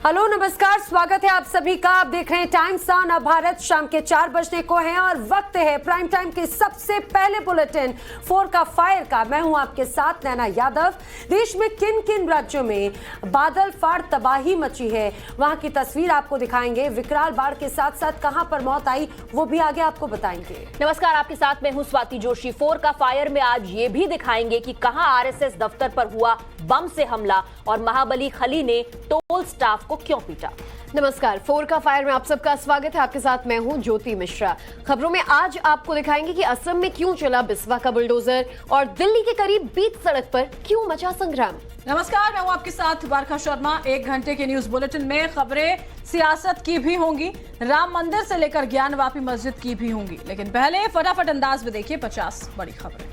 Hello नमस्कार, स्वागत है आप सभी का। आप देख रहे हैं टाइम्स ऑन भारत। शाम के 4 बजने को हैं और वक्त है प्राइम टाइम के सबसे पहले बुलेटिन 4 का फायर का। मैं हूं आपके साथ नैना यादव। देश में किन किन राज्यों में बादल फाड़ तबाही मची है, वहां की तस्वीर आपको दिखाएंगे। विकराल बाढ़ के साथ साथ कहां पर मौत आई वो भी आगे आपको बताएंगे। नमस्कार, आपके साथ मैं हूं स्वाति जोशी। 4 का फायर में आज ये भी दिखाएंगे कि कहां आरएसएस दफ्तर पर हुआ बम से हमला और महाबली खली ने टोल स्टाफ को क्यों पीटा। नमस्कार, 4 का फायर में आप सबका स्वागत है। आपके साथ मैं हूं ज्योति मिश्रा। खबरों में आज आपको दिखाएंगे कि असम में क्यों चला बिस्वा का बुलडोजर और दिल्ली के करीब बीच सड़क पर क्यों मचा संग्राम। नमस्कार, मैं हूं आपके साथ बारखा शर्मा। 1 घंटे के न्यूज बुलेटिन में खबरें सियासत की भी होंगी, राम मंदिर से लेकर ज्ञानवापी मस्जिद की भी होंगी, लेकिन पहले फटाफट अंदाज में देखिए 50 बड़ी खबरें।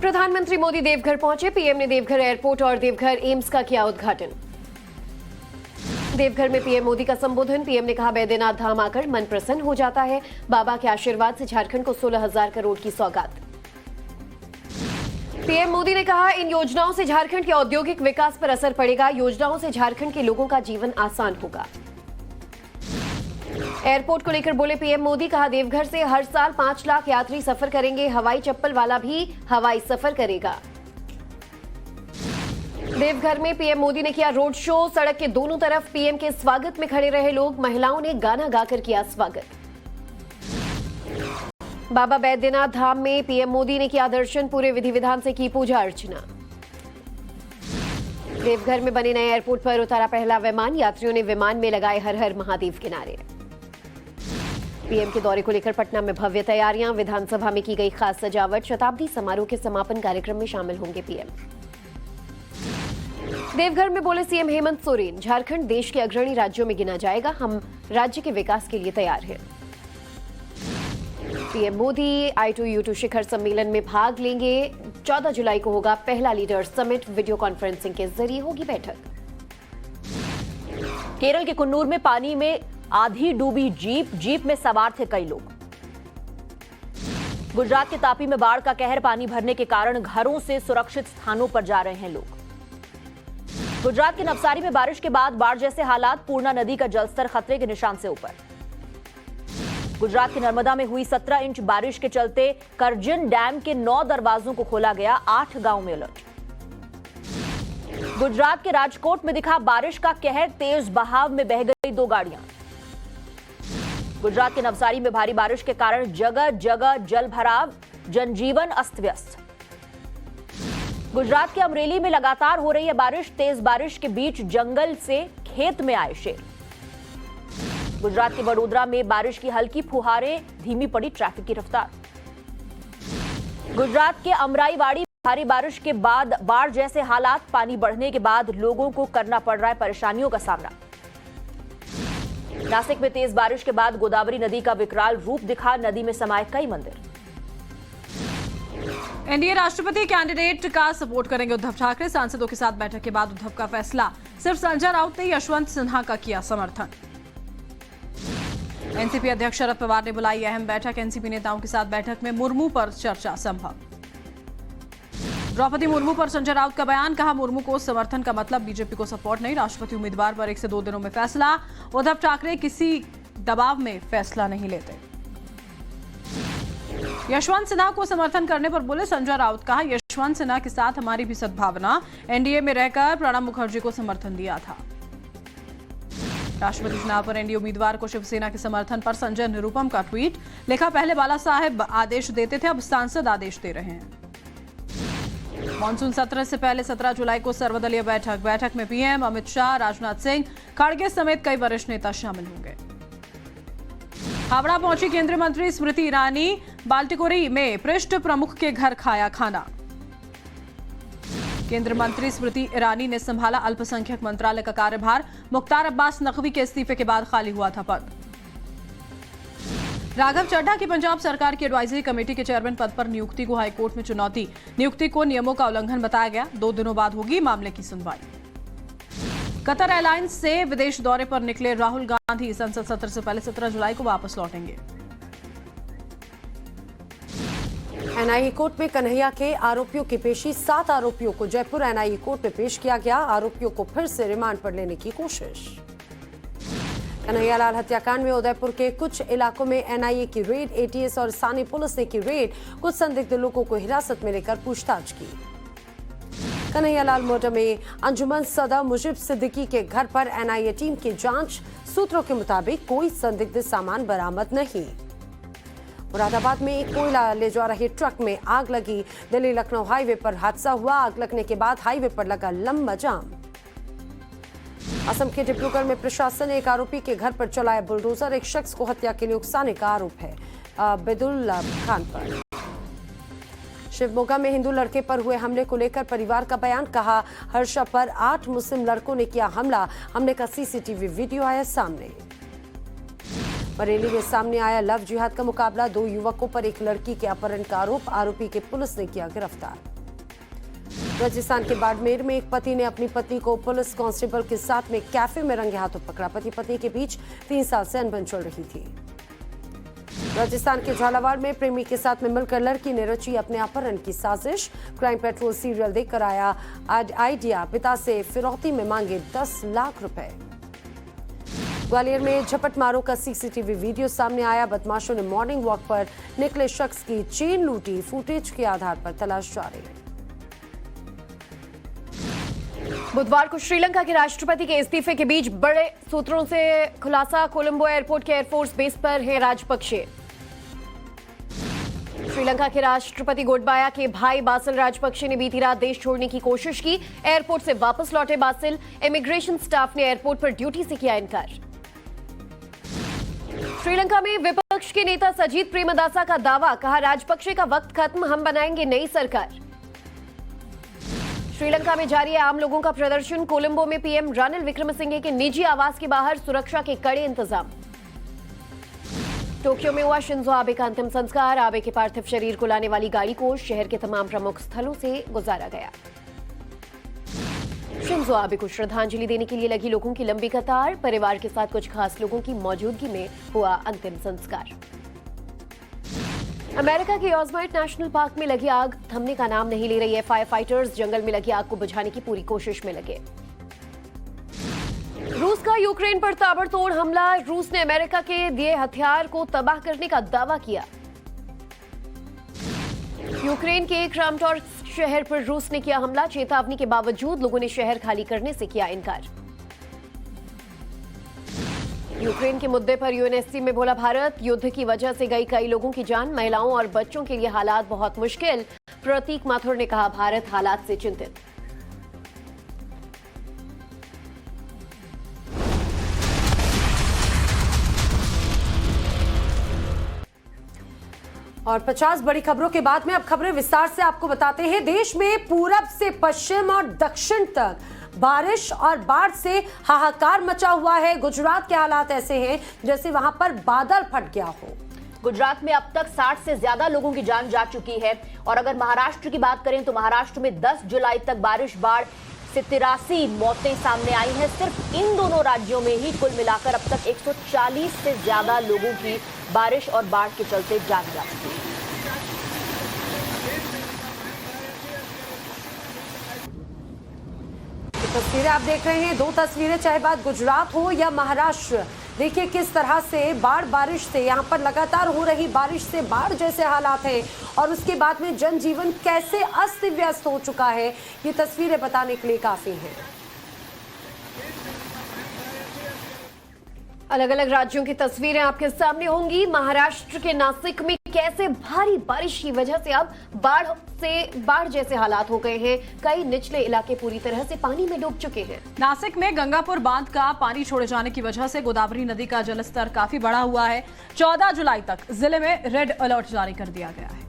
प्रधानमंत्री मोदी देवघर पहुंचे। पीएम ने देवघर एयरपोर्ट और देवघर एम्स का किया उद्घाटन। देवघर में पीएम मोदी का संबोधन। पीएम ने कहा, बैद्यनाथ धाम आकर मन प्रसन्न हो जाता है। बाबा के आशीर्वाद से झारखंड को 16,000 करोड़ की सौगात। पीएम मोदी ने कहा, इन योजनाओं से झारखंड के औद्योगिक विकास पर असर पड़ेगा। योजनाओं से झारखंड के लोगों का जीवन आसान होगा। एयरपोर्ट को लेकर बोले पीएम मोदी। कहा, देवघर से हर साल 5 लाख यात्री सफर करेंगे। हवाई चप्पल वाला भी हवाई सफर करेगा। देवघर में पीएम मोदी ने किया रोड शो। सड़क के दोनों तरफ पीएम के स्वागत में खड़े रहे लोग। महिलाओं ने गाना गाकर किया स्वागत। बाबा बैद्यनाथ धाम में पीएम मोदी ने किया दर्शन। पूरे विधि विधान से की पूजा अर्चना। देवघर में बने नए एयरपोर्ट पर उतारा पहला विमान। यात्रियों ने विमान में लगाए हर हर महादेव के नारे। पीएम के दौरे को लेकर पटना में भव्य तैयारियां। विधानसभा में की गई खास सजावट। शताब्दी समारोह के समापन कार्यक्रम में शामिल होंगे पीएम। देवघर में बोले सीएम हेमंत सोरेन, झारखंड देश के अग्रणी राज्यों में गिना जाएगा। हम राज्य के विकास के लिए तैयार हैं। पीएम मोदी I2U2 शिखर सम्मेलन में भाग लेंगे। 14 जुलाई को होगा पहला लीडर्स समिट। वीडियो कॉन्फ्रेंसिंग के जरिए होगी बैठक। केरल के कुन्नूर में पानी में आधी डूबी जीप में सवार थे कई लोग। गुजरात के तापी में बाढ़ का कहर। पानी भरने के कारण घरों से सुरक्षित स्थानों पर जा रहे हैं लोग। गुजरात के नवसारी में बारिश के बाद बाढ़ जैसे हालात। पूर्णा नदी का जलस्तर खतरे के निशान से ऊपर। गुजरात के नर्मदा में हुई 17 इंच बारिश के चलते करजन डैम के 9 दरवाजों को खोला गया। 8 गांव में अलर्ट। गुजरात के राजकोट में दिखा बारिश का कहर। तेज बहाव में बह गई 2 गाड़ियां। गुजरात के नवसारी में भारी बारिश के कारण जगह जगह जल भराव। जनजीवन अस्त व्यस्त। गुजरात के अमरेली में लगातार हो रही है बारिश। तेज बारिश के बीच जंगल से खेत में आए शेर। गुजरात के वडोदरा में बारिश की हल्की फुहारें। धीमी पड़ी ट्रैफिक की रफ्तार। गुजरात के अमराईवाड़ी में भारी बारिश के बाद बाढ़ जैसे हालात। पानी बढ़ने के बाद लोगों को करना पड़ रहा है परेशानियों का सामना। नासिक में तेज बारिश के बाद गोदावरी नदी का विकराल रूप दिखा। नदी में समाये कई मंदिर। एनडीए राष्ट्रपति कैंडिडेट का सपोर्ट करेंगे उद्धव ठाकरे। सांसदों के साथ बैठक के बाद उद्धव का फैसला। सिर्फ संजय राउत ने यशवंत सिन्हा का किया समर्थन। एनसीपी अध्यक्ष शरद पवार ने बुलाई अहम बैठक। एनसीपी नेताओं के साथ बैठक में मुर्मू पर चर्चा संभव। द्रौपदी मुर्मू पर संजय राउत का बयान। कहा, मुर्मू को समर्थन का मतलब बीजेपी को सपोर्ट नहीं। राष्ट्रपति उम्मीदवार पर 1 से 2 दिनों में फैसला। उद्धव ठाकरे किसी दबाव में फैसला नहीं लेते। यशवंत सिन्हा को समर्थन करने पर बोले संजय राउत। कहा, यशवंत सिन्हा के साथ हमारी भी सद्भावना। एनडीए में रहकर प्रणब मुखर्जी को समर्थन दिया था। राष्ट्रपति चुनाव पर एनडीए उम्मीदवार को शिवसेना के समर्थन पर संजय निरुपम का ट्वीट। लिखा, पहले बाला साहेब आदेश देते थे, अब सांसद आदेश दे रहे हैं। मानसून सत्र से पहले 17 जुलाई को सर्वदलीय बैठक। बैठक में पीएम, अमित शाह, राजनाथ सिंह, खड़गे समेत कई वरिष्ठ नेता शामिल होंगे। हावड़ा पहुंची केंद्रीय मंत्री स्मृति ईरानी। बाल्टिकोरी में पृष्ठ प्रमुख के घर खाया खाना। केंद्रीय मंत्री स्मृति ईरानी ने संभाला अल्पसंख्यक मंत्रालय का कार्यभार। मुख्तार अब्बास नकवी के इस्तीफे के बाद खाली हुआ था पद। राघव चड्ढा की पंजाब सरकार की एडवाइजरी कमेटी के चेयरमैन पद पर नियुक्ति को हाईकोर्ट में चुनौती। नियुक्ति को नियमों का उल्लंघन बताया गया। 2 दिनों बाद होगी मामले की सुनवाई। कतर एयरलाइंस से विदेश दौरे पर निकले राहुल गांधी। संसद सत्र से पहले 17 जुलाई को वापस लौटेंगे। एनआईए कोर्ट में कन्हैया के आरोपियों की पेशी। 7 आरोपियों को जयपुर एनआईए कोर्ट में पेश किया गया। आरोपियों को फिर से रिमांड पर लेने की कोशिश। कन्हैयालाल हत्याकांड में उदयपुर के कुछ इलाकों में एनआईए की रेड, एटीएस और स्थानीय पुलिस ने की रेड। कुछ संदिग्ध लोगों को हिरासत में लेकर पूछताछ की। कन्हैयालाल मर्डर में अंजुमन सदर मुजीब सिद्दीकी के घर पर एनआईए टीम की जांच। सूत्रों के मुताबिक कोई संदिग्ध सामान बरामद नहीं। मुरादाबाद में एक कोयला ले जा रहे ट्रक में आग लगी। दिल्ली लखनऊ हाईवे पर हादसा हुआ। आग लगने के बाद हाईवे पर लगा लंबा जाम। असम के डिब्रूगढ़ में प्रशासन ने एक आरोपी के घर पर चलाया बुलडोजर। एक शख्स को हत्या के लिए उकसाने का आरोप है बेदुल खान पर। शिवमोगा में हिंदू लड़के पर हुए हमले को लेकर परिवार का बयान। कहा, हर्षा पर 8 मुस्लिम लड़कों ने किया हमला। हमले का सीसीटीवी वीडियो आया सामने। बरेली में सामने आया लव जिहाद का मुकाबला। 2 युवकों पर एक लड़की के अपहरण का आरोप। आरोपी के पुलिस ने किया गिरफ्तार। राजस्थान के बाड़मेर में एक पति ने अपनी पत्नी को पुलिस कांस्टेबल के साथ में कैफे में रंगे हाथों पकड़ा। पति पत्नी के बीच 3 साल से अनबन चल रही थी। राजस्थान के झालावाड़ में प्रेमी के साथ में मिलकर लड़की ने रची अपने अपहरण की साजिश। क्राइम पेट्रोल सीरियल देखकर आया आइडिया। पिता से फिरौती में मांगे 10 लाख रुपए। ग्वालियर में झपटमारों का सीसीटीवी वीडियो सामने आया। बदमाशों ने मॉर्निंग वॉक पर निकले शख्स की चेन लूटी। फुटेज के आधार पर तलाश जारी है। बुधवार को श्रीलंका के राष्ट्रपति के इस्तीफे के बीच बड़े सूत्रों से खुलासा। कोलंबो एयरपोर्ट के एयरफोर्स बेस पर हैं राजपक्षे। श्रीलंका के राष्ट्रपति गोटबाया के भाई बासिल राजपक्षे ने बीती रात देश छोड़ने की कोशिश की। एयरपोर्ट से वापस लौटे बासिल। इमिग्रेशन स्टाफ ने एयरपोर्ट पर ड्यूटी से किया इनकार। श्रीलंका में विपक्ष के नेता सजीत प्रेमदासा का दावा। कहा, राजपक्षे का वक्त खत्म, हम बनाएंगे नई सरकार। श्रीलंका में जारी है आम लोगों का प्रदर्शन। कोलंबो में पीएम रानिल विक्रमसिंघे के निजी आवास के बाहर सुरक्षा के कड़े इंतजाम। टोक्यो में हुआ शिंजो आबे का अंतिम संस्कार। आबे के पार्थिव शरीर को लाने वाली गाड़ी को शहर के तमाम प्रमुख स्थलों से गुजारा गया। शिंजो आबे को श्रद्धांजलि देने के लिए लगी लोगों की लंबी कतार। परिवार के साथ कुछ खास लोगों की मौजूदगी में हुआ अंतिम संस्कार। अमेरिका के योसेमाइट नेशनल पार्क में लगी आग थमने का नाम नहीं ले रही है। फायर फाइटर्स जंगल में लगी आग को बुझाने की पूरी कोशिश में लगे। रूस का यूक्रेन पर ताबड़तोड़ हमला। रूस ने अमेरिका के दिए हथियार को तबाह करने का दावा किया। यूक्रेन के क्रामाटोर्स्क शहर पर रूस ने किया हमला। चेतावनी के बावजूद लोगों ने शहर खाली करने से किया इनकार। यूक्रेन के मुद्दे पर यूएनएससी में बोला भारत। युद्ध की वजह से गई कई लोगों की जान। महिलाओं और बच्चों के लिए हालात बहुत मुश्किल। प्रतीक माथुर ने कहा, भारत हालात से चिंतित। और 50 बड़ी खबरों के बाद में अब खबरें विस्तार से आपको बताते हैं। देश में पूरब से पश्चिम और दक्षिण तक बारिश और बाढ़ से हाहाकार मचा हुआ है। गुजरात के हालात ऐसे हैं जैसे वहां पर बादल फट गया हो। गुजरात में अब तक 60 से ज्यादा लोगों की जान जा चुकी है। और अगर महाराष्ट्र की बात करें तो महाराष्ट्र में 10 जुलाई तक बारिश बाढ़ से 83 मौतें सामने आई हैं। सिर्फ इन दोनों राज्यों में ही कुल मिलाकर अब तक 140 से ज्यादा लोगों की बारिश और बाढ़ के चलते जान जा चुकी है। तस्वीरें आप देख रहे हैं, 2 तस्वीरें, चाहे बात गुजरात हो या महाराष्ट्र। देखिए किस तरह से बाढ़ बारिश से यहाँ पर लगातार हो रही बारिश से बाढ़ जैसे हालात हैं और उसके बाद में जनजीवन कैसे अस्त व्यस्त हो चुका है, ये तस्वीरें बताने के लिए काफी हैं। अलग अलग राज्यों की तस्वीरें आपके सामने होंगी। महाराष्ट्र के नासिक में कैसे भारी बारिश की वजह से अब बाढ़ जैसे हालात हो गए हैं। कई निचले इलाके पूरी तरह से पानी में डूब चुके हैं। नासिक में गंगापुर बांध का पानी छोड़े जाने की वजह से गोदावरी नदी का जलस्तर काफी बढ़ा हुआ है। 14 जुलाई तक जिले में रेड अलर्ट जारी कर दिया गया है।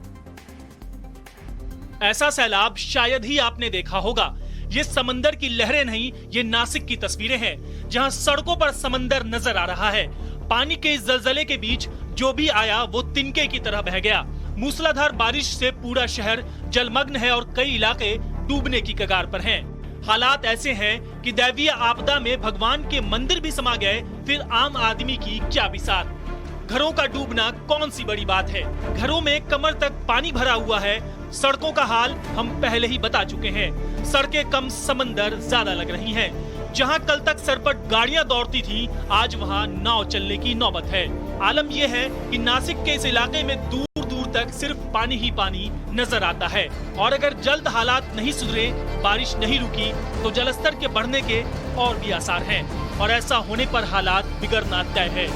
ऐसा सैलाब शायद ही आपने देखा होगा। ये समंदर की लहरें नहीं, ये नासिक की तस्वीरें हैं जहां सड़कों पर समंदर नजर आ रहा है। पानी के इस जलजले के बीच जो भी आया वो तिनके की तरह बह गया। मूसलाधार बारिश से पूरा शहर जलमग्न है और कई इलाके डूबने की कगार पर हैं। हालात ऐसे हैं कि दैवीय आपदा में भगवान के मंदिर भी समा गए, फिर आम आदमी की क्या बिसात। घरों का डूबना कौन सी बड़ी बात है। घरों में कमर तक पानी भरा हुआ है। सड़कों का हाल हम पहले ही बता चुके हैं। सड़कें कम, समंदर ज्यादा लग रही हैं। जहां कल तक सर पर गाड़ियां दौड़ती थी, आज वहां नाव चलने की नौबत है। आलम यह है कि नासिक के इस इलाके में दूर दूर तक सिर्फ पानी ही पानी नजर आता है। और अगर जल्द हालात नहीं सुधरे, बारिश नहीं रुकी, तो जलस्तर के बढ़ने के और भी आसार हैं। और ऐसा होने पर हालात बिगड़ना तय है।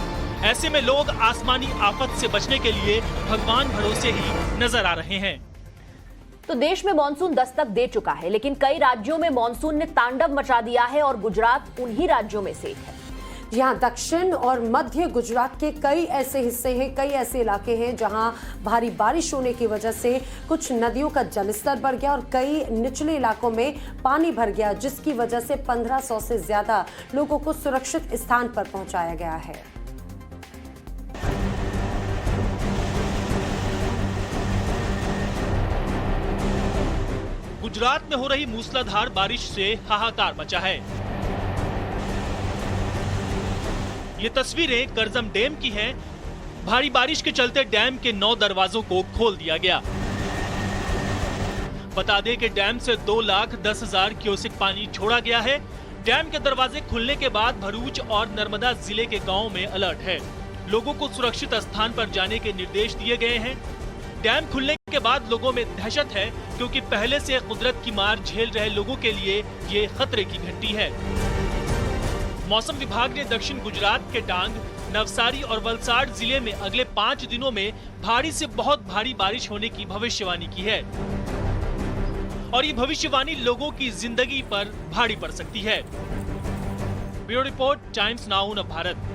ऐसे में लोग आसमानी आफत से बचने के लिए भगवान भरोसे ही नजर आ रहे हैं। तो देश में मानसून दस्तक दे चुका है, लेकिन कई राज्यों में मानसून ने तांडव मचा दिया है और गुजरात उन्हीं राज्यों में से एक है। यहाँ दक्षिण और मध्य गुजरात के कई ऐसे हिस्से हैं, कई ऐसे इलाके हैं जहां भारी बारिश होने की वजह से कुछ नदियों का जलस्तर बढ़ गया और कई निचले इलाकों में पानी भर गया, जिसकी वजह से 1500 से ज्यादा लोगों को सुरक्षित स्थान पर पहुंचाया गया है। गुजरात में हो रही मूसलाधार बारिश से हाहाकार मचा है। ये तस्वीरें करजम डैम की हैं। भारी बारिश के चलते डैम के 9 दरवाजों को खोल दिया गया। बता दें कि डैम से 2,10,000 क्यूसेक पानी छोड़ा गया है। डैम के दरवाजे खुलने के बाद भरूच और नर्मदा जिले के गांवों में अलर्ट है। लोगों को सुरक्षित स्थान पर जाने के निर्देश दिए गए हैं। डैम खुलने के बाद लोगों में दहशत है, क्योंकि पहले से कुदरत की मार झेल रहे लोगों के लिए ये खतरे की घंटी है। मौसम विभाग ने दक्षिण गुजरात के डांग, नवसारी और वलसाड जिले में अगले 5 दिनों में भारी से बहुत भारी बारिश होने की भविष्यवाणी की है। और ये भविष्यवाणी लोगों की जिंदगी पर भारी पड़ सकती है। Bureau report, times now of Bharat.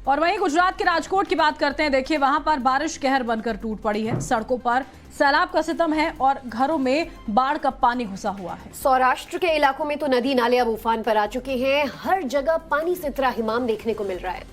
और वहीं गुजरात के राजकोट की बात करते हैं। देखिए, वहां पर बारिश कहर बनकर टूट पड़ी है। सड़कों पर सैलाब का सितम है और घरों में बाढ़ का पानी घुसा हुआ है। सौराष्ट्र के इलाकों में तो नदी नाले अब उफान पर आ चुके हैं। हर जगह पानी से त्राहिमाम देखने को मिल रहा है।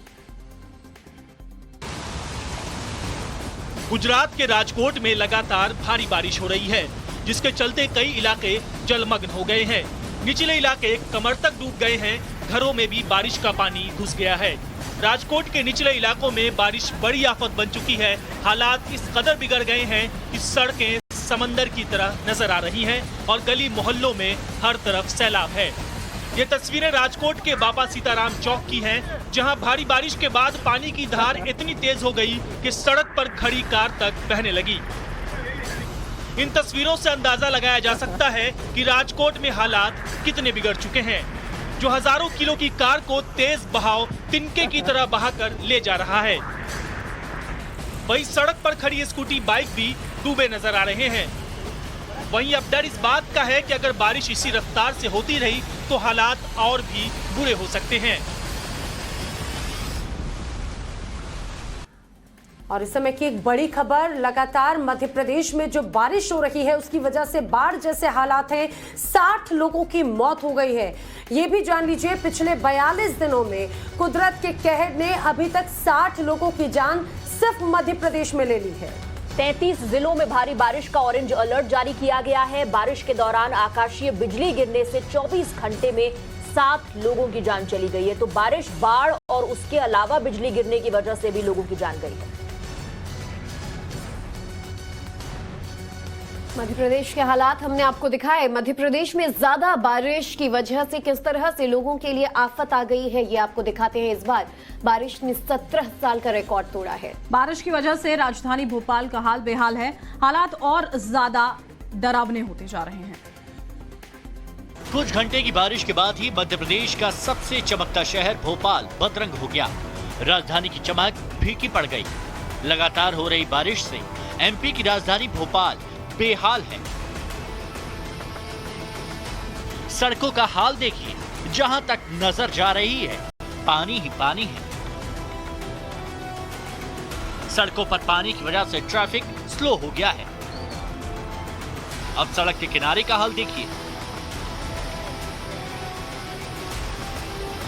गुजरात के राजकोट में लगातार भारी बारिश हो रही है, जिसके चलते कई इलाके जलमग्न हो गए हैं। निचले इलाके कमर तक डूब गए हैं। घरों में भी बारिश का पानी घुस गया है। राजकोट के निचले इलाकों में बारिश बड़ी आफत बन चुकी है। हालात इस कदर बिगड़ गए हैं कि सड़कें समंदर की तरह नजर आ रही हैं और गली मोहल्लों में हर तरफ सैलाब है। ये तस्वीरें राजकोट के बाबा सीताराम चौक की हैं, जहां भारी बारिश के बाद पानी की धार इतनी तेज हो गई कि सड़क पर खड़ी कार तक बहने लगी। इन तस्वीरों से अंदाजा लगाया जा सकता है कि राजकोट में हालात कितने बिगड़ चुके हैं, जो हजारों किलो की कार को तेज बहाव तिनके की तरह बहाकर ले जा रहा है। वहीं सड़क पर खड़ी स्कूटी, बाइक भी डूबे नजर आ रहे हैं। वहीं अब डर इस बात का है कि अगर बारिश इसी रफ्तार से होती रही तो हालात और भी बुरे हो सकते हैं। और इस समय की एक बड़ी खबर, लगातार मध्य प्रदेश में जो बारिश हो रही है उसकी वजह से बाढ़ जैसे हालात हैं। 60 लोगों की मौत हो गई है। ये भी जान लीजिए, पिछले 42 दिनों में कुदरत के कहर ने अभी तक 60 लोगों की जान सिर्फ मध्य प्रदेश में ले ली है। 33 जिलों में भारी बारिश का ऑरेंज अलर्ट जारी किया गया है। बारिश के दौरान आकाशीय बिजली गिरने से 24 घंटे में 7 लोगों की जान चली गई है। तो बारिश, बाढ़ और उसके अलावा बिजली गिरने की वजह से भी लोगों की जान गई है। मध्य प्रदेश के हालात हमने आपको दिखाए। मध्य प्रदेश में ज्यादा बारिश की वजह से किस तरह से लोगों के लिए आफत आ गई है, ये आपको दिखाते हैं। इस बार बारिश ने 17 साल का रिकॉर्ड तोड़ा है। बारिश की वजह से राजधानी भोपाल का हाल बेहाल है। हालात और ज्यादा डरावने होते जा रहे हैं। कुछ घंटे की बारिश के बाद ही मध्य प्रदेश का सबसे चमकता शहर भोपाल बदरंग हो गया। राजधानी की चमक फीकी पड़ गई। लगातार हो रही बारिश से एमपी की राजधानी भोपाल बेहाल है। सड़कों का हाल देखिए, जहां तक नजर जा रही है पानी ही पानी है। सड़कों पर पानी की वजह से ट्रैफिक स्लो हो गया है। अब सड़क के किनारे का हाल देखिए।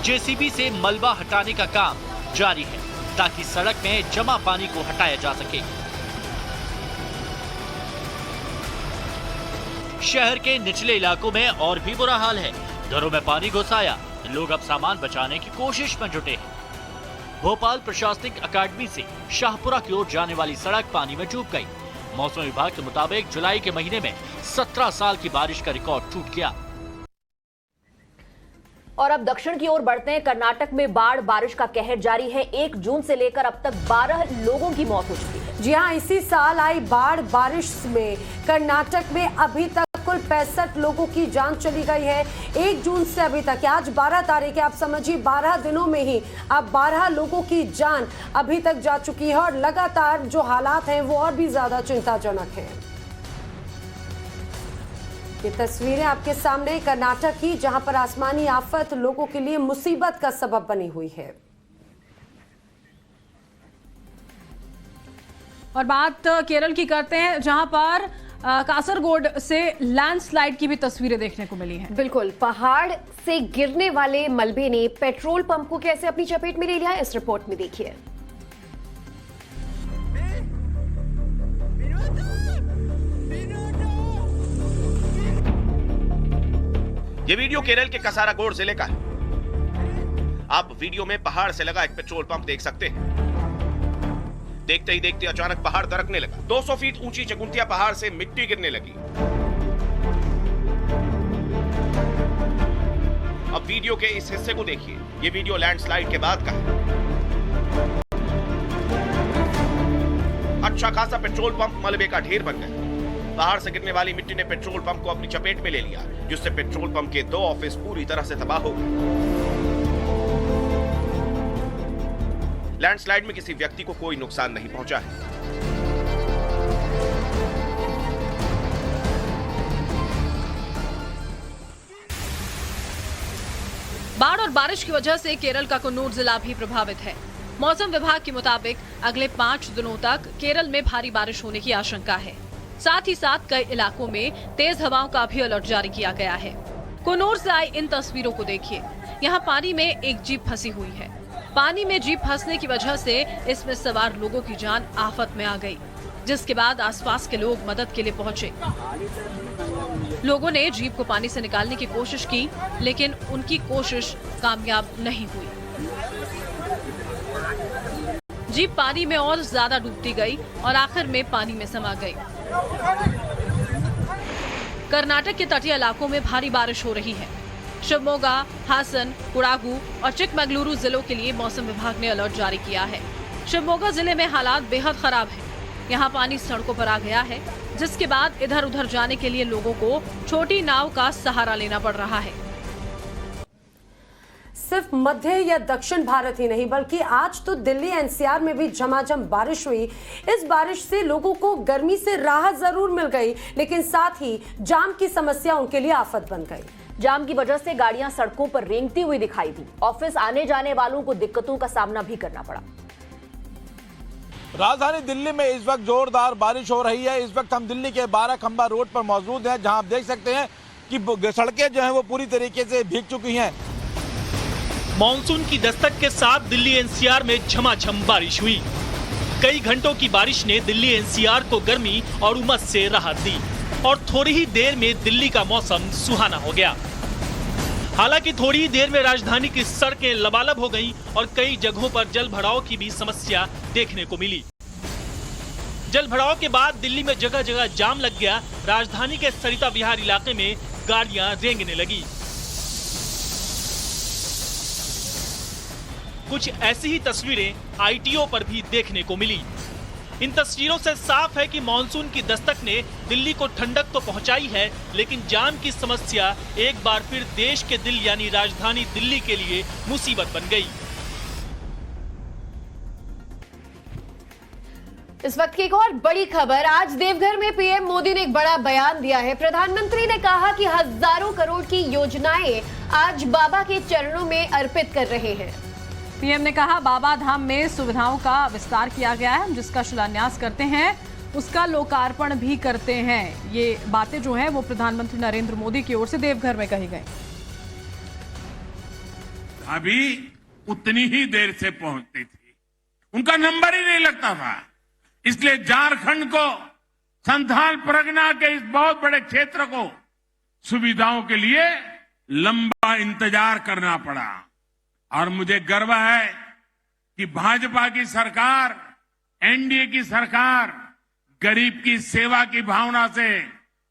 जेसीबी से मलबा हटाने का काम जारी है, ताकि सड़क में जमा पानी को हटाया जा सके। शहर के निचले इलाकों में और भी बुरा हाल है। घरों में पानी घुस आया। लोग अब सामान बचाने की कोशिश में जुटे हैं। भोपाल प्रशासनिक अकादमी से शाहपुरा की ओर जाने वाली सड़क पानी में डूब गई। मौसम विभाग के मुताबिक जुलाई के महीने में 17 साल की बारिश का रिकॉर्ड टूट गया। और अब दक्षिण की ओर बढ़ते हैं। कर्नाटक में बाढ़ बारिश का कहर जारी है। 1 जून से लेकर अब तक 12 लोगों की मौत हो चुकी है। जी हां, इसी साल आई बाढ़ बारिश में कर्नाटक में अभी तक कुल 65 लोगों की जान चली गई है। 1 जून से अभी तक, आज 12 तारीख है, आप समझिए 12 दिनों में ही अब 12 लोगों की जान अभी तक जा चुकी है और लगातार जो हालात हैं वो और भी ज्यादा चिंताजनक हैं। ये तस्वीरें आपके सामने कर्नाटक की, जहां पर आसमानी आफत लोगों के लिए मुसीबत का सबब बनी हुई है। और बात केरल की करते हैं, जहां पर कासरगोड से लैंडस्लाइड की भी तस्वीरें देखने को मिली हैं। बिल्कुल, पहाड़ से गिरने वाले मलबे ने पेट्रोल पंप को कैसे अपनी चपेट में ले लिया, इस रिपोर्ट में देखिए। ये वीडियो केरल के कासरगोड जिले का है। आप वीडियो में पहाड़ से लगा एक पेट्रोल पंप देख सकते हैं। देखते ही देखते अचानक पहाड़ दरकने लगा। 200 फीट ऊंची चकुंतिया पहाड़ से मिट्टी गिरने लगी। अब वीडियो के इस हिस्से को देखिए। ये वीडियो लैंडस्लाइड के बाद का है। अच्छा खासा पेट्रोल पंप मलबे का ढेर बन गया। पहाड़ से गिरने वाली मिट्टी ने पेट्रोल पंप को अपनी चपेट में ले लिया, जिससे पेट्रोल पंप के 2 ऑफिस पूरी तरह से तबाह हो गए। लैंडस्लाइड में किसी व्यक्ति को कोई नुकसान नहीं पहुंचा है। बाढ़ और बारिश की वजह से केरल का कन्नूर जिला भी प्रभावित है। मौसम विभाग के मुताबिक अगले 5 दिनों तक केरल में भारी बारिश होने की आशंका है। साथ ही साथ कई इलाकों में तेज हवाओं का भी अलर्ट जारी किया गया है। कन्नूर से आई इन तस्वीरों को देखिए। यहाँ पानी में एक जीप फंसी हुई है। पानी में जीप फंसने की वजह से इसमें सवार लोगों की जान आफत में आ गई, जिसके बाद आसपास के लोग मदद के लिए पहुंचे। लोगों ने जीप को पानी से निकालने की कोशिश की, लेकिन उनकी कोशिश कामयाब नहीं हुई। जीप पानी में और ज्यादा डूबती गई और आखिर में पानी में समा गई। कर्नाटक के तटीय इलाकों में भारी बारिश हो रही है। शिवमोगा, हासन, कुडागु और चिकमगलुरु जिलों के लिए मौसम विभाग ने अलर्ट जारी किया है। शिवमोगा जिले में हालात बेहद खराब हैं। यहाँ पानी सड़कों पर आ गया है, जिसके बाद इधर उधर जाने के लिए लोगों को छोटी नाव का सहारा लेना पड़ रहा है। सिर्फ मध्य या दक्षिण भारत ही नहीं, बल्कि आज तो दिल्ली एनसीआर में भी झमाझम बारिश हुई। इस बारिश से लोगों को गर्मी से राहत जरूर मिल गई, लेकिन साथ ही जाम की समस्या उनके लिए आफत बन गई। जाम की वजह से गाड़ियां सड़कों पर रेंगती हुई दिखाई दी। ऑफिस आने जाने वालों को दिक्कतों का सामना भी करना पड़ा। राजधानी दिल्ली में इस वक्त जोरदार बारिश हो रही है। इस वक्त हम दिल्ली के 12 खंबा रोड पर मौजूद हैं, जहां आप देख सकते हैं कि सड़कें जो हैं वो पूरी तरीके से भीग चुकी हैं। मॉनसून की दस्तक के साथ दिल्ली एनसीआर में झमाझम बारिश हुई। कई घंटों की बारिश ने दिल्ली एनसीआर को गर्मी और उमस से राहत दी और थोड़ी ही देर में दिल्ली का मौसम सुहाना हो गया। हालांकि थोड़ी ही देर में राजधानी की सड़कें लबालब हो गईं और कई जगहों पर जल भराव की भी समस्या देखने को मिली। जल भराव के बाद दिल्ली में जगह जगह जाम लग गया। राजधानी के सरिता विहार इलाके में गाड़ियां रेंगने लगी। कुछ ऐसी ही तस्वीरें आईटीओ पर भी देखने को मिली। इन तस्वीरों से साफ है कि मानसून की दस्तक ने दिल्ली को ठंडक तो पहुंचाई है, लेकिन जाम की समस्या एक बार फिर देश के दिल यानी राजधानी दिल्ली के लिए मुसीबत बन गई। इस वक्त की एक और बड़ी खबर, आज देवघर में पीएम मोदी ने एक बड़ा बयान दिया है। प्रधानमंत्री ने कहा कि हजारों करोड़ की योजनाएं आज बाबा के चरणों में अर्पित कर रहे हैं। पीएम ने कहा, बाबा धाम में सुविधाओं का विस्तार किया गया है। हम जिसका शिलान्यास करते हैं उसका लोकार्पण भी करते हैं। ये बातें जो हैं वो प्रधानमंत्री नरेंद्र मोदी की ओर से देवघर में कही गई। अभी उतनी ही देर से पहुंचती थी, उनका नंबर ही नहीं लगता था। इसलिए झारखंड को, संथाल परगना के इस बहुत बड़े क्षेत्र को सुविधाओं के लिए लंबा इंतजार करना पड़ा। और मुझे गर्व है कि भाजपा की सरकार, एनडीए की सरकार गरीब की सेवा की भावना से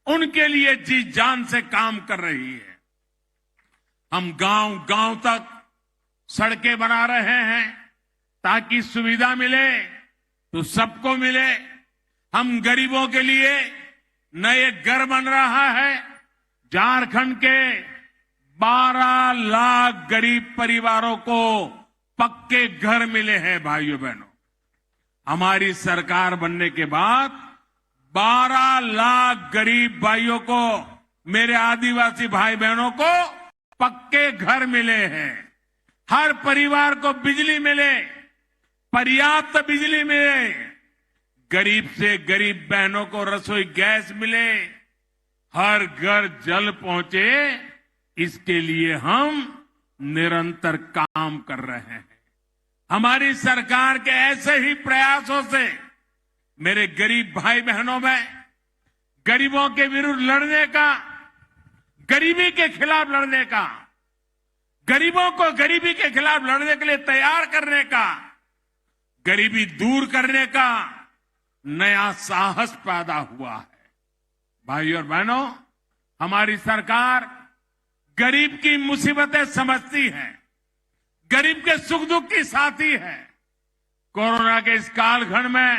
उनके लिए जी जान से काम कर रही है। हम गांव गांव तक सड़कें बना रहे हैं ताकि सुविधा मिले तो सबको मिले। हम गरीबों के लिए नए घर बन रहा है। झारखंड के 12 लाख गरीब परिवारों को पक्के घर मिले हैं। भाइयों बहनों, हमारी सरकार बनने के बाद 12 लाख गरीब भाइयों को, मेरे आदिवासी भाई बहनों को पक्के घर मिले हैं। हर परिवार को बिजली मिले, पर्याप्त बिजली मिले, गरीब से गरीब बहनों को रसोई गैस मिले, हर घर जल पहुंचे, इसके लिए हम निरंतर काम कर रहे हैं। हमारी सरकार के ऐसे ही प्रयासों से मेरे गरीब भाई बहनों में गरीबों के विरुद्ध लड़ने का, गरीबी के खिलाफ लड़ने का, गरीबों को गरीबी के खिलाफ लड़ने के लिए तैयार करने का, गरीबी दूर करने का नया साहस पैदा हुआ है। भाइयों और बहनों, हमारी सरकार गरीब की मुसीबतें समझती है, गरीब के सुख दुख की साथी है। कोरोना के इस कालखंड में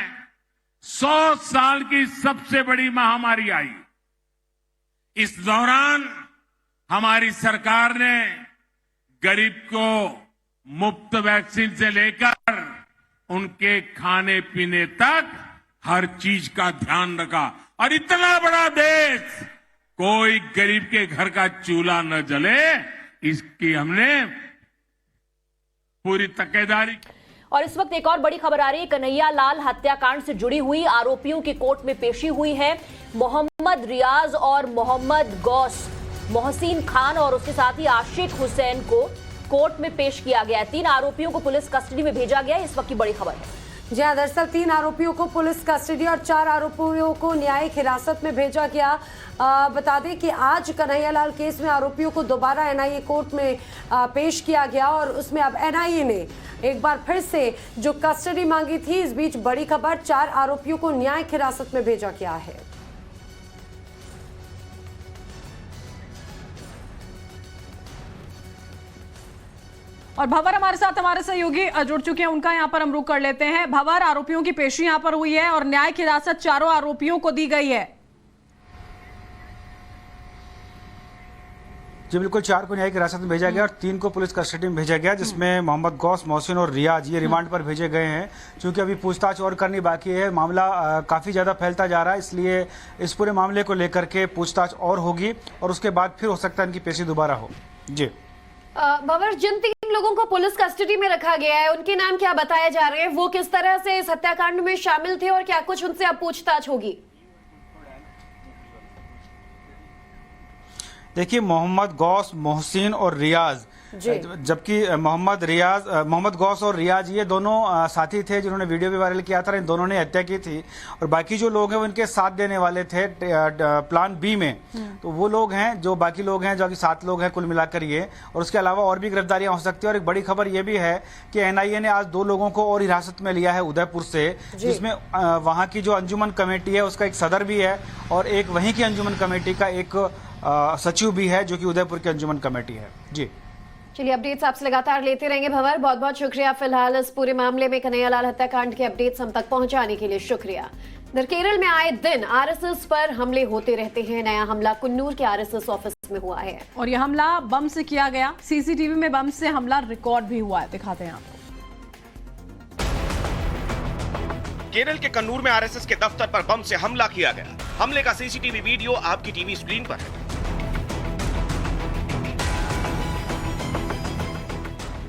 100 साल की सबसे बड़ी महामारी आई। इस दौरान हमारी सरकार ने गरीब को मुफ्त वैक्सीन से लेकर उनके खाने पीने तक हर चीज का ध्यान रखा। और इतना बड़ा देश, कोई गरीब के घर का चूल्हा न जले, इसकी हमने पूरी तकेदारी। और इस वक्त एक और बड़ी खबर आ रही है। कन्हैया लाल हत्याकांड से जुड़ी हुई आरोपियों की कोर्ट में पेशी हुई है। मोहम्मद रियाज और मोहम्मद गौस, मोहसिन खान और उसके साथ ही आशिक हुसैन को कोर्ट में पेश किया गया है। 3 आरोपियों को पुलिस कस्टडी में भेजा गया है। इस वक्त की बड़ी खबर है। जी हाँ, दरअसल 3 आरोपियों को पुलिस कस्टडी और 4 आरोपियों को न्यायिक हिरासत में भेजा गया। बता दें कि आज कन्हैयालाल केस में आरोपियों को दोबारा एनआईए कोर्ट में पेश किया गया और उसमें अब एनआईए ने एक बार फिर से जो कस्टडी मांगी थी। इस बीच बड़ी खबर, 4 आरोपियों को न्यायिक हिरासत में भेजा गया है। और भंवर हमारे साथ, हमारे सहयोगी जुड़ चुके हैं, उनका यहां पर हम रुख कर लेते हैं। भंवर, आरोपियों की पेशी यहां पर हुई है और न्यायिक हिरासत 4 आरोपियों को दी गई है। जी बिल्कुल, 4 को न्यायिक हिरासत में भेजा गया और 3 को पुलिस कस्टडी में भेजा गया, जिसमें मोहम्मद गौस, मोहसिन और रियाज ये रिमांड पर भेजे गए हैं। क्योंकि अभी पूछताछ और करनी बाकी है, मामला काफ़ी ज़्यादा फैलता जा रहा है, इसलिए इस पूरे मामले को लेकर के पूछताछ और होगी और उसके बाद फिर हो सकता है इनकी पेशी दोबारा हो। जी भंवर, जिन 3 लोगों को पुलिस कस्टडी में रखा गया है, उनके नाम क्या बताए जा रहे हैं? वो किस तरह से इस हत्याकांड में शामिल थे और क्या कुछ उनसे अब पूछताछ होगी? देखिए, मोहम्मद गौस, मोहसिन और रियाज, जबकि मोहम्मद गौस और रियाज ये दोनों साथी थे जिन्होंने वीडियो भी वायरल किया था। इन दोनों ने हत्या की थी और बाकी जो लोग हैं वो इनके साथ देने वाले थे प्लान बी में। तो वो लोग हैं, जो बाकी लोग हैं, जो कि 7 लोग हैं कुल मिलाकर ये, और उसके अलावा और भी गिरफ्तारियां हो सकती है। और एक बड़ी खबर ये भी है कि एनआईए ने आज 2 लोगों को और हिरासत में लिया है उदयपुर से, जिसमें वहाँ की जो अंजुमन कमेटी है उसका एक सदर भी है और एक वहीं की अंजुमन कमेटी का एक सचिव भी है, जो कि उदयपुर की अंजुमन कमेटी है। जी चलिए, अपडेट्स आपसे लगातार लेते रहेंगे भंवर। बहुत बहुत शुक्रिया फिलहाल इस पूरे मामले में कन्हैयालाल हत्याकांड के अपडेट्स हम तक पहुंचाने के लिए शुक्रिया। इधर केरल में आए दिन आरएसएस पर हमले होते रहते हैं। नया हमला कुन्नूर के आरएसएस ऑफिस में हुआ है और यह हमला बम से किया गया। सीसीटीवी में बम से हमला रिकॉर्ड भी हुआ है, दिखाते हैं आपको। केरल के कन्नूर में आरएसएस के दफ्तर पर बम से हमला किया गया। हमले का सीसीटीवी वीडियो आपकी टीवी स्क्रीन पर है।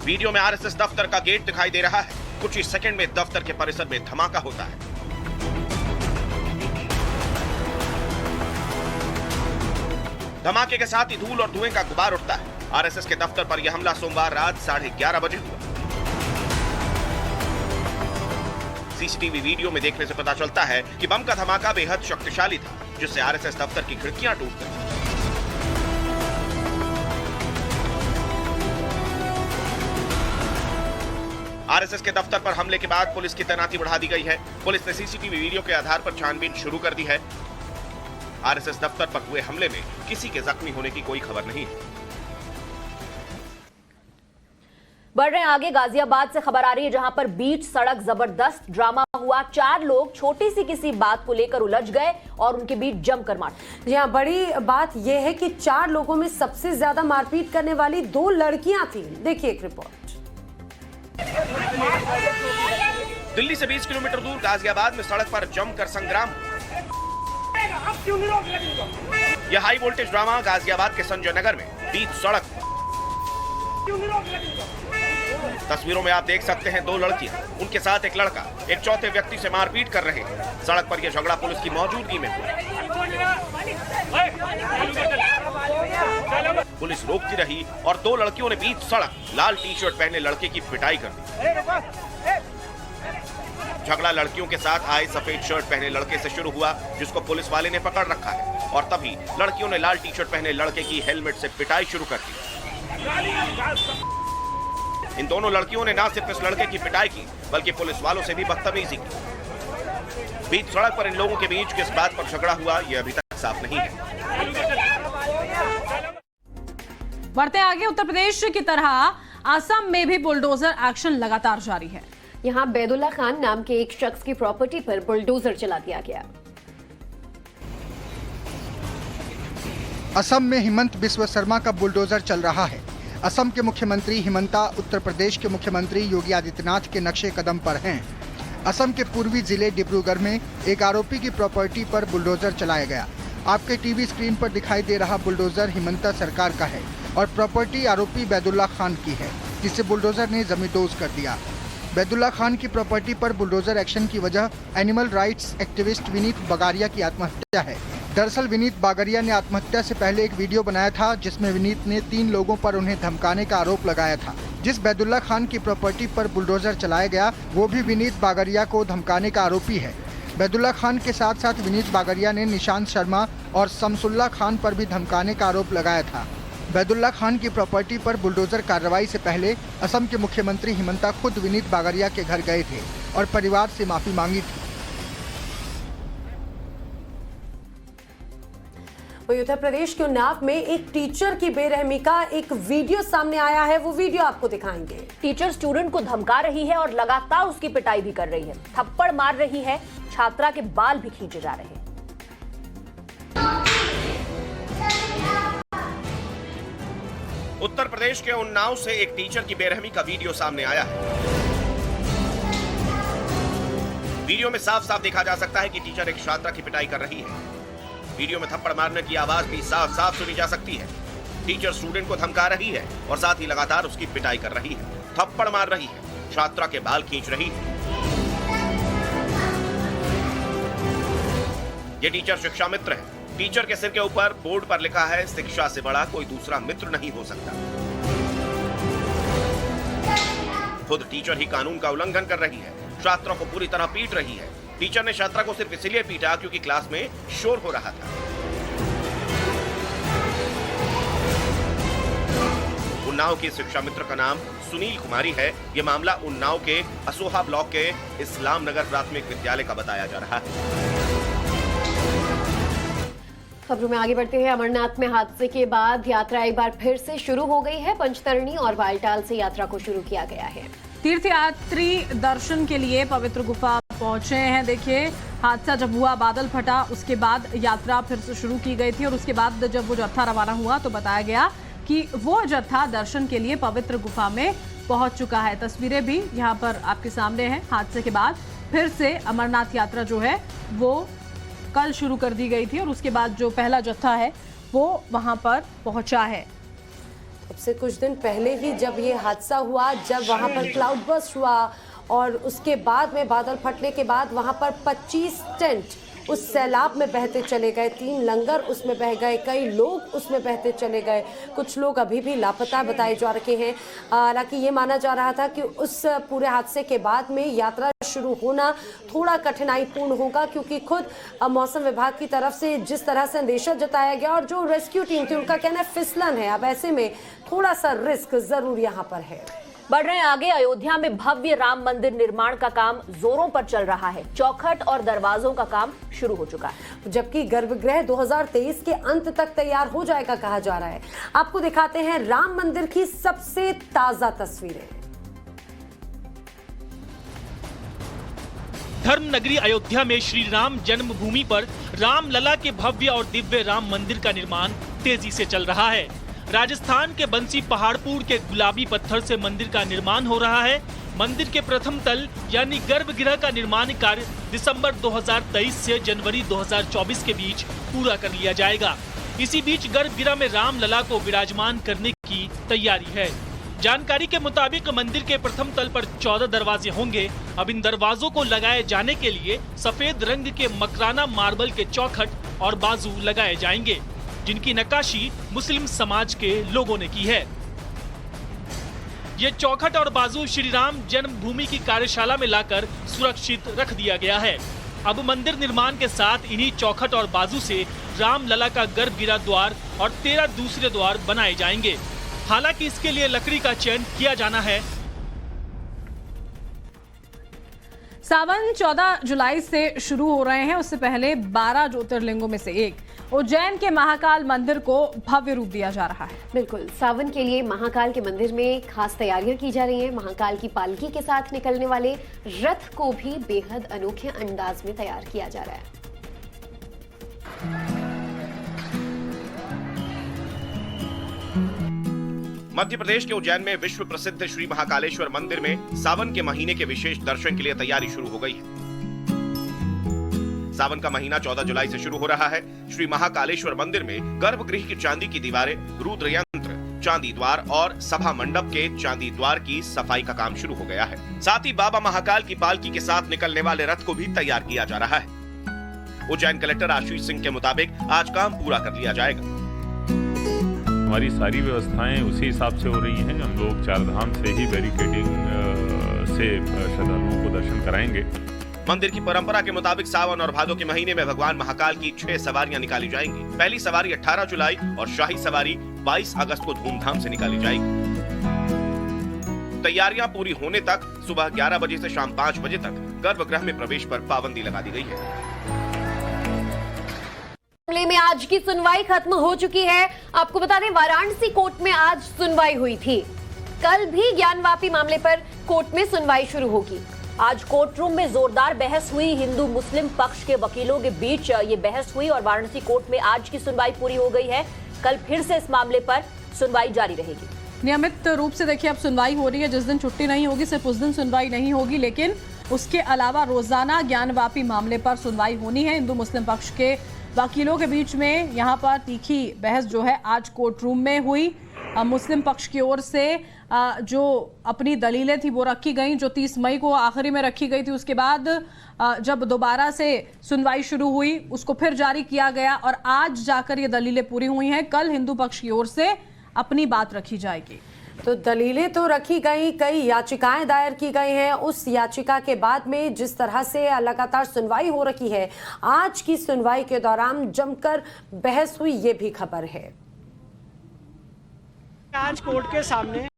वीडियो में आरएसएस दफ्तर का गेट दिखाई दे रहा है। कुछ ही सेकंड में दफ्तर के परिसर में धमाका होता है। धमाके के साथ ही धूल और धुएं का गुबार उठता है। आरएसएस के दफ्तर पर यह हमला सोमवार रात 11:30 बजे हुआ। सीसीटीवी वीडियो में देखने से पता चलता है कि बम का धमाका बेहद शक्तिशाली था, जिससे आरएसएस दफ्तर की खिड़कियां टूट गईं। आरएसएस के दफ्तर पर हमले के बाद पुलिस की तैनाती बढ़ा दी गई है। पुलिस ने सीसीटीवी वीडियो के आधार पर छानबीन शुरू कर दी है। आरएसएस दफ्तर पर हुए हमले में किसी के जख्मी होने की कोई खबर नहीं है। बढ़ रहे हैं आगे, गाजियाबाद से खबर आ रही है जहां पर बीच सड़क जबरदस्त ड्रामा हुआ। 4 लोग छोटी सी किसी बात को लेकर उलझ गए और उनके बीच जमकर मारपीट। जी हाँ, बड़ी बात यह है कि 4 लोगों में सबसे ज्यादा मारपीट करने वाली 2 लड़कियां थी। देखिए एक रिपोर्ट। दिल्ली से 20 किलोमीटर दूर गाजियाबाद में सड़क पर जमकर संग्राम। यह हाई वोल्टेज ड्रामा गाजियाबाद के संजय नगर में बीच सड़क। तस्वीरों में आप देख सकते हैं 2 लड़कियां, उनके साथ एक लड़का एक चौथे व्यक्ति से मारपीट कर रहे हैं। सड़क पर यह झगड़ा पुलिस की मौजूदगी में हुआ। पुलिस रोकती रही और 2 लड़कियों ने बीच सड़क लाल टी-शर्ट पहने लड़के की पिटाई कर दी। झगड़ा लड़कियों के साथ आए सफेद शर्ट पहने लड़के से शुरू हुआ, जिसको पुलिस वाले ने पकड़ रखा है, और तभी लड़कियों ने लाल टी-शर्ट पहने लड़के की हेलमेट से पिटाई शुरू कर दी। इन दोनों लड़कियों ने न सिर्फ इस लड़के की पिटाई की बल्कि पुलिस वालों से भी बदतमीजी की। बीच सड़क पर इन लोगों के बीच किस बात पर झगड़ा हुआ यह अभी तक साफ नहीं है। बढ़ते आगे, उत्तर प्रदेश की तरह असम में भी बुलडोजर एक्शन लगातार जारी है। यहां बैदुल्ला खान नाम के एक शख्स की प्रॉपर्टी पर बुलडोजर चला दिया गया। असम में हिमंत बिस्वा शर्मा का बुलडोजर चल रहा है। असम के मुख्यमंत्री हिमंता उत्तर प्रदेश के मुख्यमंत्री योगी आदित्यनाथ के नक्शे कदम पर हैं। असम के पूर्वी जिले डिब्रूगढ़ में एक आरोपी की प्रॉपर्टी पर बुलडोजर चलाया गया। आपके टीवी स्क्रीन पर दिखाई दे रहा बुलडोजर हिमंता सरकार का है और प्रॉपर्टी आरोपी बैदुल्ला खान की है, जिसे बुलडोजर ने जमींदोज कर दिया। बैदुल्ला खान की प्रॉपर्टी पर बुलडोजर एक्शन की वजह animal rights activist Vineet Bagaria की आत्महत्या है। दरअसल विनीत बागरिया ने आत्महत्या से पहले एक वीडियो बनाया था, जिसमें विनीत ने 3 लोगों पर उन्हें धमकाने का आरोप लगाया था। जिस बैदुल्ला खान की प्रॉपर्टी पर बुलडोजर चलाया गया वो भी विनीत बागरिया को धमकाने का आरोपी है। बैदुल्ला खान के साथ साथ विनीत बागरिया ने निशांत शर्मा और शमसुल्ला खान पर भी धमकाने का आरोप लगाया था। बैदुल्ला खान की प्रॉपर्टी पर बुलडोजर कार्रवाई से पहले असम के मुख्यमंत्री हिमंता खुद विनीत बागरिया के घर गए थे और परिवार से माफी मांगी थी। वहीं उत्तर प्रदेश के उन्नाव में एक टीचर की बेरहमी का एक वीडियो सामने आया है, वो वीडियो आपको दिखाएंगे। टीचर स्टूडेंट को धमका रही है और लगातार उसकी पिटाई भी कर रही है, थप्पड़ मार रही है, छात्रा के बाल भी खींचे जा रहे हैं। उत्तर प्रदेश के उन्नाव से एक टीचर की बेरहमी का वीडियो सामने आया है। वीडियो में साफ साफ देखा जा सकता है कि टीचर एक छात्रा की पिटाई कर रही है। वीडियो में थप्पड़ मारने की आवाज भी साफ साफ सुनी जा सकती है। टीचर स्टूडेंट को धमका रही है और साथ ही लगातार उसकी पिटाई कर रही है, थप्पड़ मार रही है, छात्रा के बाल खींच रही है। ये टीचर शिक्षा मित्र है। टीचर के सिर के ऊपर बोर्ड पर लिखा है, शिक्षा से बड़ा कोई दूसरा मित्र नहीं हो सकता। खुद टीचर ही कानून का उल्लंघन कर रही है, छात्रों को पूरी तरह पीट रही है। टीचर ने छात्रा को सिर्फ इसलिए पीटा क्योंकि क्लास में शोर हो रहा था। उन्नाव की शिक्षा मित्र का नाम सुनील कुमारी है। यह मामला उन्नाव के असोहा ब्लॉक के इस्लाम नगर प्राथमिक विद्यालय का बताया जा रहा है। खबरों में आगे बढ़ते हैं। अमरनाथ में हादसे के बाद यात्रा एक बार फिर से शुरू हो गई है। पंचतरणी और बालटाल से यात्रा को शुरू किया गया है। तीर्थयात्री दर्शन के लिए पवित्र गुफा पहुंचे हैं। देखिए, हादसा जब हुआ, बादल फटा, उसके बाद यात्रा फिर से शुरू की गई थी और उसके बाद जब वो जत्था रवाना हुआ तो बताया गया कि वो जत्था दर्शन के लिए पवित्र गुफा में पहुंच चुका है। तस्वीरें भी यहाँ पर आपके सामने हैं। हादसे के बाद फिर से अमरनाथ यात्रा जो है वो कल शुरू कर दी गई थी और उसके बाद जो पहला जत्था है वो वहां पर पहुंचा है। अब से कुछ दिन पहले ही जब ये हादसा हुआ, जब वहां पर क्लाउड बर्स्ट हुआ और उसके बाद में बादल फटने के बाद वहां पर 25 टेंट उस सैलाब में बहते चले गए, 3 लंगर उसमें बह गए, कई लोग उसमें बहते चले गए। कुछ लोग अभी भी लापता बताए जा रहे हैं। हालांकि ये माना जा रहा था कि उस पूरे हादसे के बाद में यात्रा शुरू होना थोड़ा कठिनाईपूर्ण होगा, क्योंकि खुद मौसम विभाग की तरफ से जिस तरह से अंदेशा जताया गया और जो रेस्क्यू टीम थी उनका कहना है फिसलन है। अब ऐसे में थोड़ा सा रिस्क जरूर यहाँ पर है। बढ़ रहे आगे, अयोध्या में भव्य राम मंदिर निर्माण का काम जोरों पर चल रहा है। चौखट और दरवाजों का काम शुरू हो चुका है, जबकि गर्भगृह 2023 के अंत तक तैयार हो जाएगा कहा जा रहा है। आपको दिखाते हैं राम मंदिर की सबसे ताजा तस्वीरें। धर्म नगरी अयोध्या में श्री राम जन्मभूमि पर रामलला के भव्य और दिव्य राम मंदिर का निर्माण तेजी से चल रहा है। राजस्थान के बंसी पहाड़पुर के गुलाबी पत्थर से मंदिर का निर्माण हो रहा है। मंदिर के प्रथम तल यानी गर्भगृह का निर्माण कार्य दिसंबर 2023 से जनवरी 2024 के बीच पूरा कर लिया जाएगा। इसी बीच गर्भगृह में रामलला को विराजमान करने की तैयारी है। जानकारी के मुताबिक मंदिर के प्रथम तल पर 14 दरवाजे होंगे। अब इन दरवाजों को लगाए जाने के लिए सफेद रंग के मकराना मार्बल के चौखट और बाजू लगाए जाएंगे, जिनकी नक्काशी मुस्लिम समाज के लोगों ने की है। ये चौखट और बाजू श्री राम जन्मभूमि की कार्यशाला में लाकर सुरक्षित रख दिया गया है। अब मंदिर निर्माण के साथ इन्हीं चौखट और बाजू से रामलला का गर्भगृह द्वार और 13 दूसरे द्वार बनाए जाएंगे। हालांकि इसके लिए लकड़ी का चयन किया जाना है। सावन 14 जुलाई से शुरू हो रहे हैं। उससे पहले 12 ज्योतिर्लिंगों में से एक उज्जैन के महाकाल मंदिर को भव्य रूप दिया जा रहा है। बिल्कुल, सावन के लिए महाकाल के मंदिर में खास तैयारियां की जा रही हैं। महाकाल की पालकी के साथ निकलने वाले रथ को भी बेहद अनोखे अंदाज में तैयार किया जा रहा है। मध्य प्रदेश के उज्जैन में विश्व प्रसिद्ध श्री महाकालेश्वर मंदिर में सावन के महीने के विशेष दर्शन के लिए तैयारी शुरू हो गई है। सावन का महीना 14 जुलाई से शुरू हो रहा है। श्री महाकालेश्वर मंदिर में गर्भगृह की चांदी की दीवारें, रुद्र यंत्र, चांदी द्वार और सभा मंडप के चांदी द्वार की सफाई का काम शुरू हो गया है। साथ ही बाबा महाकाल की पालकी के साथ निकलने वाले रथ को भी तैयार किया जा रहा है। उज्जैन कलेक्टर आशीष सिंह के मुताबिक आज काम पूरा कर लिया जाएगा। हमारी सारी व्यवस्थाएं उसी हिसाब से हो रही हैं। हम लोग चारधाम से ही बैरिकेडिंग से श्रद्धालुओं को दर्शन कराएंगे। मंदिर की परंपरा के मुताबिक सावन और भादो के महीने में भगवान महाकाल की 6 सवारियां निकाली जाएंगी। पहली सवारी 18 जुलाई और शाही सवारी 22 अगस्त को धूमधाम से निकाली जाएगी। तैयारियां पूरी होने तक सुबह 11 बजे से शाम 5 बजे तक गर्भगृह में प्रवेश पर पाबंदी लगा दी गई है। मामले में आज की सुनवाई खत्म हो चुकी है। आपको बता दें, वाराणसी कोर्ट में आज सुनवाई हुई थी। कल भी ज्ञानवापी मामले पर कोर्ट में सुनवाई शुरू होगी। आज कोर्ट रूम में जोरदार बहस हुई। हिंदू मुस्लिम पक्ष के वकीलों के बीच ये बहस हुई और वाराणसी कोर्ट में आज की सुनवाई पूरी हो गई है। कल फिर से इस मामले पर सुनवाई जारी रहेगी। नियमित रूप से देखिए अब सुनवाई हो रही है। जिस दिन छुट्टी नहीं होगी सिर्फ उस दिन सुनवाई नहीं होगी, लेकिन उसके अलावा रोजाना ज्ञानवापी मामले पर सुनवाई होनी है। हिंदू मुस्लिम पक्ष के वकीलों के बीच में यहाँ पर तीखी बहस जो है आज कोर्ट रूम में हुई। मुस्लिम पक्ष की ओर से जो अपनी दलीलें थी वो रखी गई, जो 30 मई को आखिरी में रखी गई थी। उसके बाद जब दोबारा से सुनवाई शुरू हुई उसको फिर जारी किया गया और आज जाकर ये दलीलें पूरी हुई हैं। कल हिंदू पक्ष की ओर से अपनी बात रखी जाएगी। तो दलीलें तो रखी गई, कई याचिकाएं दायर की गई हैं। उस याचिका के बाद में जिस तरह से लगातार सुनवाई हो रही है, आज की सुनवाई के दौरान जमकर बहस हुई, ये भी खबर है। आज कोर्ट के सामने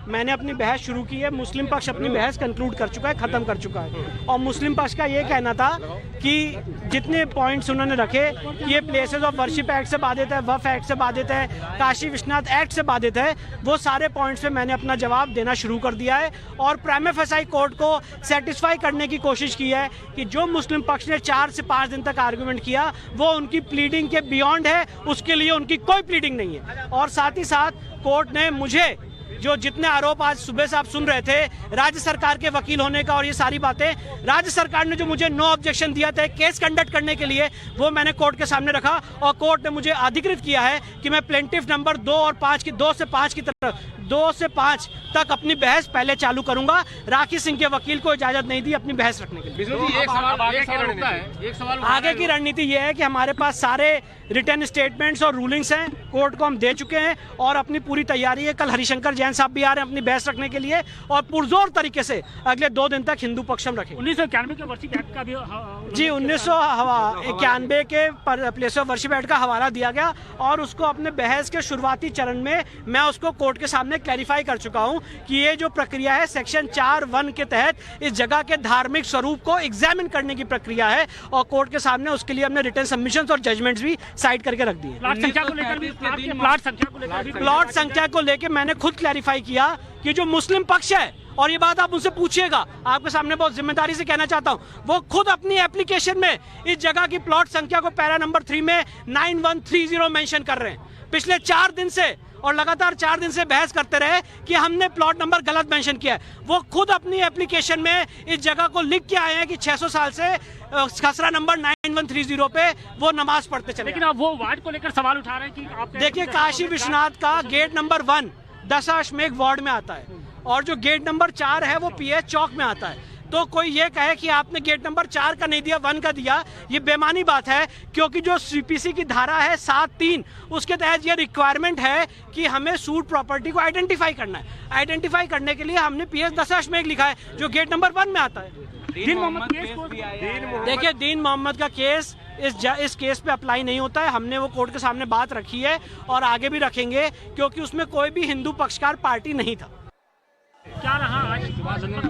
मैंने अपनी बहस शुरू की है। मुस्लिम पक्ष अपनी बहस कंक्लूड कर चुका है, खत्म कर चुका है। और मुस्लिम पक्ष का ये कहना था कि जितने पॉइंट्स उन्होंने रखे कि ये प्लेसेस ऑफ वर्शिप एक्ट से बाधित है, वफ एक्ट से बाधित है, काशी विश्वनाथ एक्ट से बाधित है, वो सारे पॉइंट्स पे मैंने अपना जवाब देना शुरू कर दिया है। और प्राइमा फेसाई कोर्ट को सेटिस्फाई करने की कोशिश की है कि जो मुस्लिम पक्ष ने 4 से 5 दिन तक आर्गूमेंट किया वो उनकी प्लीडिंग के बियॉन्ड है, उसके लिए उनकी कोई प्लीडिंग नहीं है। और साथ ही साथ कोर्ट ने मुझे जो जितने आरोप आज सुबह से आप सुन रहे थे राज्य सरकार के वकील होने का और ये सारी बातें, राज्य सरकार ने जो मुझे नो ऑब्जेक्शन दिया था केस कंडक्ट करने के लिए, वो मैंने कोर्ट के सामने रखा और कोर्ट ने मुझे अधिकृत किया है कि मैं प्लेंटिफ नंबर 2 और 5 की 2 से 5 की तरफ 2 से 5 तक अपनी बहस पहले चालू करूंगा। राखी सिंह के वकील को इजाजत नहीं दी अपनी बहस रखने के लिए। आगे की रणनीति ये है कि हमारे पास सारे रिटर्न स्टेटमेंट्स और रूलिंग्स हैं, कोर्ट को हम दे चुके हैं और अपनी पूरी तैयारी है। कल हरिशंकर जैन साहब भी आ रहे हैं अपनी बहस रखने के लिए और पुरजोर तरीके से अगले 2 दिन तक हिंदू पक्ष हम रखें। 1991 के वर्षिप एक्ट का भी जी 1991 के प्लेस ऑफ वर्शिप एक्ट का हवाला दिया गया और उसको अपने बहस के शुरुआती चरण में मैं उसको कोर्ट के सामने क्लैरिफाई कर चुका हूं कि ये जो प्रक्रिया है सेक्शन 4(1) के तहत इस जगह के धार्मिक स्वरूप को एग्जामिन करने की प्रक्रिया है और कोर्ट के सामने उसके लिए हमने रिटन सबमिशंस और जजमेंट्स भी साइड करके रख दिए। प्लॉट संख्या को लेकर मैंने खुद क्लैरिफाई किया कि जो मुस्लिम पक्ष है, और ये बात आप उनसे पूछिएगा, आपके सामने बहुत जिम्मेदारी से कहना चाहता हूं, वो खुद अपनी एप्लीकेशन में इस जगह की प्लॉट संख्या को पैरा नंबर 3 में 9130 मेंशन कर रहे हैं। पिछले 4 दिन से और लगातार 4 दिन से बहस करते रहे कि हमने प्लॉट नंबर गलत मेंशन किया है। वो खुद अपनी एप्लीकेशन में इस जगह को लिख के आए हैं कि 600 साल से खसरा नंबर 9130 पे वो नमाज पढ़ते चले। लेकिन अब वो वार्ड को लेकर सवाल उठा रहे हैं कि आप देखिए, काशी विश्वनाथ का गेट नंबर 1 दशाश्वमेध वार्ड में आता है और जो गेट नंबर 4 है वो पीएच चौक में आता है। तो कोई ये कहे कि आपने गेट नंबर 4 का नहीं दिया, 1 का दिया, ये बेमानी बात है, क्योंकि जो सीपीसी की धारा है 7(3) उसके तहत ये रिक्वायरमेंट है कि हमें सूट प्रॉपर्टी को आइडेंटिफाई करना है। आइडेंटिफाई करने के लिए हमने पीएच दशाश्वमेध लिखा है जो गेट नंबर 1 में आता है। देखिए, दीन मोहम्मद का केस इस केस पे अप्लाई नहीं होता है। हमने वो कोर्ट के सामने बात रखी है और आगे भी रखेंगे, क्योंकि उसमें कोई भी हिंदू पक्षकार पार्टी नहीं था। क्या रहा आज,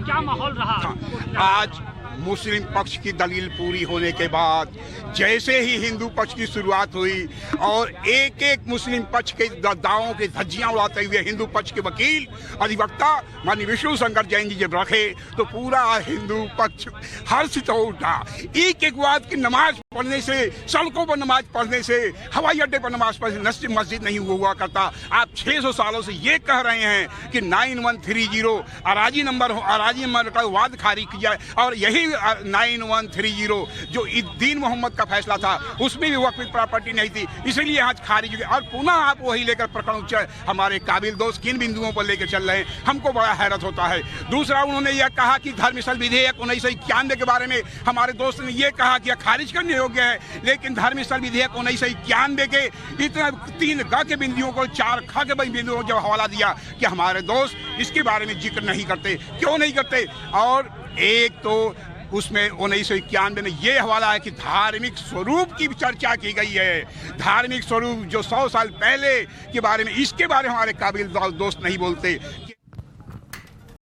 क्या माहौल रहा? आज मुस्लिम पक्ष की दलील पूरी होने के बाद जैसे ही हिंदू पक्ष की शुरुआत हुई और एक एक मुस्लिम पक्ष के दावों के धज्जियां उड़ाते हुए हिंदू पक्ष के वकील अधिवक्ता माननीय विष्णु शंकर जैन जी जब रखे तो पूरा हिंदू पक्ष हर्षित हो उठा। एक एक बात की नमाज पढ़ने से, सड़कों पर नमाज पढ़ने से, हवाई अड्डे पर नमाज पढ़ने मस्जिद नहीं हुआ करता। आप 600 सालों से ये कह रहे हैं कि 9130 अराजी नंबर का वाद खारिज किया जाए और यही 9130 जो दीन मोहम्मद का फैसला था उसमें भी वक्फ प्रॉपर्टी नहीं थी, इसलिए आज खारिज हो गया। और पुनः आप वही लेकर प्रकरण हमारे काबिल दोस्त किन बिंदुओं पर लेकर चल रहे हैं, हमको बड़ा हैरत होता है। दूसरा, उन्होंने यह कहा कि धर्म स्थल विधेयक 1991 के बारे में हमारे दोस्त ने यह कहा कि खारिज करने योग्य है, लेकिन धर्म स्थल विधेयक 1991 के इतना 3 ग के बिंदुओं को 4 ख के बिंदुओं को जब हवाला दिया कि हमारे दोस्त इसके बारे में जिक्र नहीं करते। क्यों नहीं करते? और एक तो उसमें 1991 में ये हवाला है कि धार्मिक स्वरूप की चर्चा की गई है। धार्मिक स्वरूप जो 100 साल पहले के बारे में, इसके बारे में हमारे काबिल दोस्त नहीं बोलते।